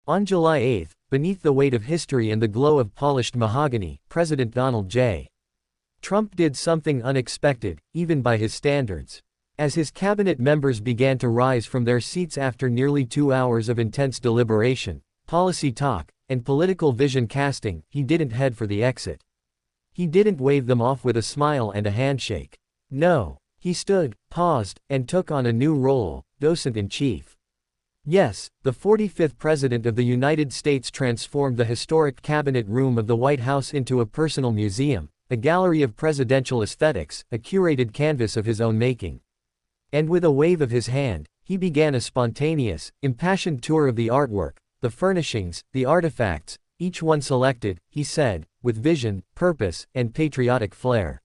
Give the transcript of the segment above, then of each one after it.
On July 8, beneath the weight of history and the glow of polished mahogany, President Donald J. Trump did something unexpected, even by his standards. As his cabinet members began to rise from their seats after nearly 2 hours of intense deliberation, policy talk, and political vision casting, he didn't head for the exit. He didn't wave them off with a smile and a handshake. No, he stood, paused, and took on a new role, Docent-in-Chief. Yes, the 45th President of the United States transformed the historic cabinet room of the White House into a personal museum, a gallery of presidential aesthetics, a curated canvas of his own making. And with a wave of his hand, he began a spontaneous, impassioned tour of the artwork, the furnishings, the artifacts, each one selected, he said, with vision, purpose, and patriotic flair.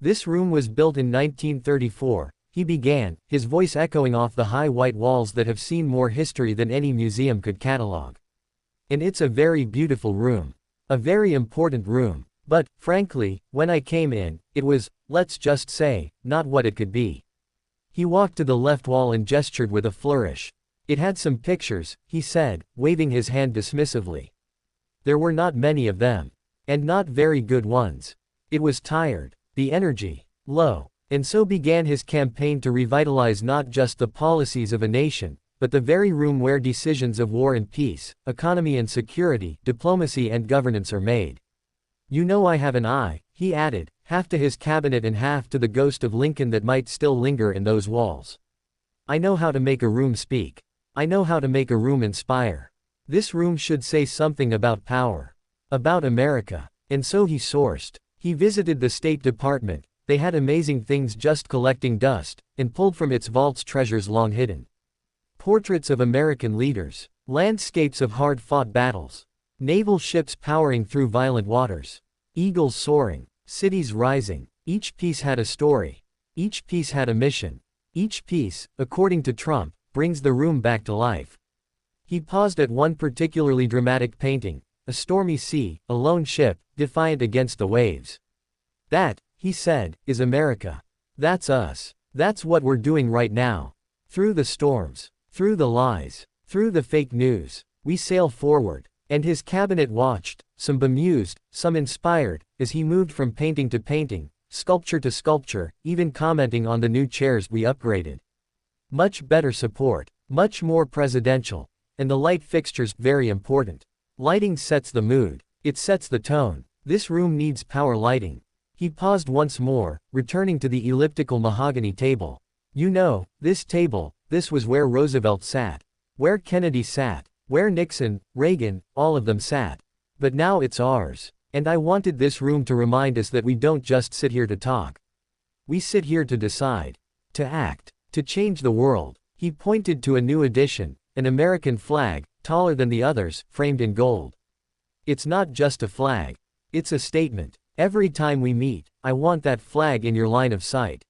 This room was built in 1934, he began, his voice echoing off the high white walls that have seen more history than any museum could catalog. And it's a very beautiful room. A very important room. But, frankly, when I came in, it was, let's just say, not what it could be. He walked to the left wall and gestured with a flourish. It had some pictures, he said, waving his hand dismissively. There were not many of them. And not very good ones. It was tired. The energy, low. And so began his campaign to revitalize not just the policies of a nation, but the very room where decisions of war and peace, economy and security, diplomacy and governance are made. You know I have an eye, he added, half to his cabinet and half to the ghost of Lincoln that might still linger in those walls. I know how to make a room speak. I know how to make a room inspire. This room should say something about power. About America. And so he sourced. He visited the State Department. They had amazing things just collecting dust, and pulled from its vaults treasures long hidden. Portraits of American leaders. Landscapes of hard-fought battles. Naval ships powering through violent waters. Eagles soaring. Cities rising. Each piece had a story. Each piece had a mission. Each piece, according to Trump, brings the room back to life. He paused at one particularly dramatic painting, a stormy sea, a lone ship, defiant against the waves. That, he said, is America. That's us. That's what we're doing right now. Through the storms. Through the lies. Through the fake news. We sail forward. And his cabinet watched, some bemused, some inspired, as he moved from painting to painting, sculpture to sculpture, even commenting on the new chairs we upgraded. Much better support. Much more presidential. And the light fixtures, very important. Lighting sets the mood. It sets the tone. This room needs power lighting. He paused once more, returning to the elliptical mahogany table. You know, this table, this was where Roosevelt sat. Where Kennedy sat. Where Nixon, Reagan, all of them sat. But now it's ours. And I wanted this room to remind us that we don't just sit here to talk. We sit here to decide. To act. To change the world. He pointed to a new addition, an American flag, taller than the others, framed in gold. It's not just a flag. It's a statement. Every time we meet, I want that flag in your line of sight.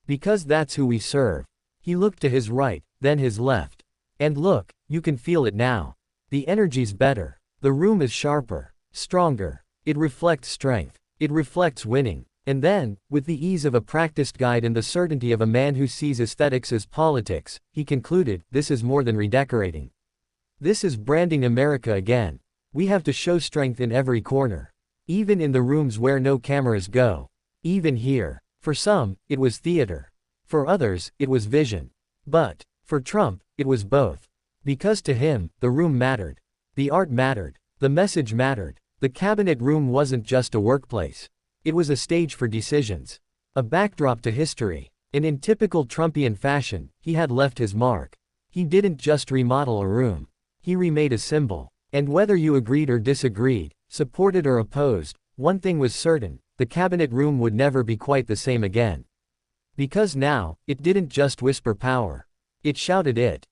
Because that's who we serve. He looked to his right, then his left. And look, you can feel it now. The energy's better. The room is sharper. Stronger. It reflects strength. It reflects winning. And then, with the ease of a practiced guide and the certainty of a man who sees aesthetics as politics, he concluded, this is more than redecorating. This is branding America again. We have to show strength in every corner. Even in the rooms where no cameras go. Even here. For some, it was theater. For others, it was vision. But, for Trump, it was both. Because to him, the room mattered. The art mattered. The message mattered. The cabinet room wasn't just a workplace. It was a stage for decisions. A backdrop to history. And in typical Trumpian fashion, he had left his mark. He didn't just remodel a room. He remade a symbol. And whether you agreed or disagreed, supported or opposed, one thing was certain, the cabinet room would never be quite the same again. Because now, it didn't just whisper power. It shouted it.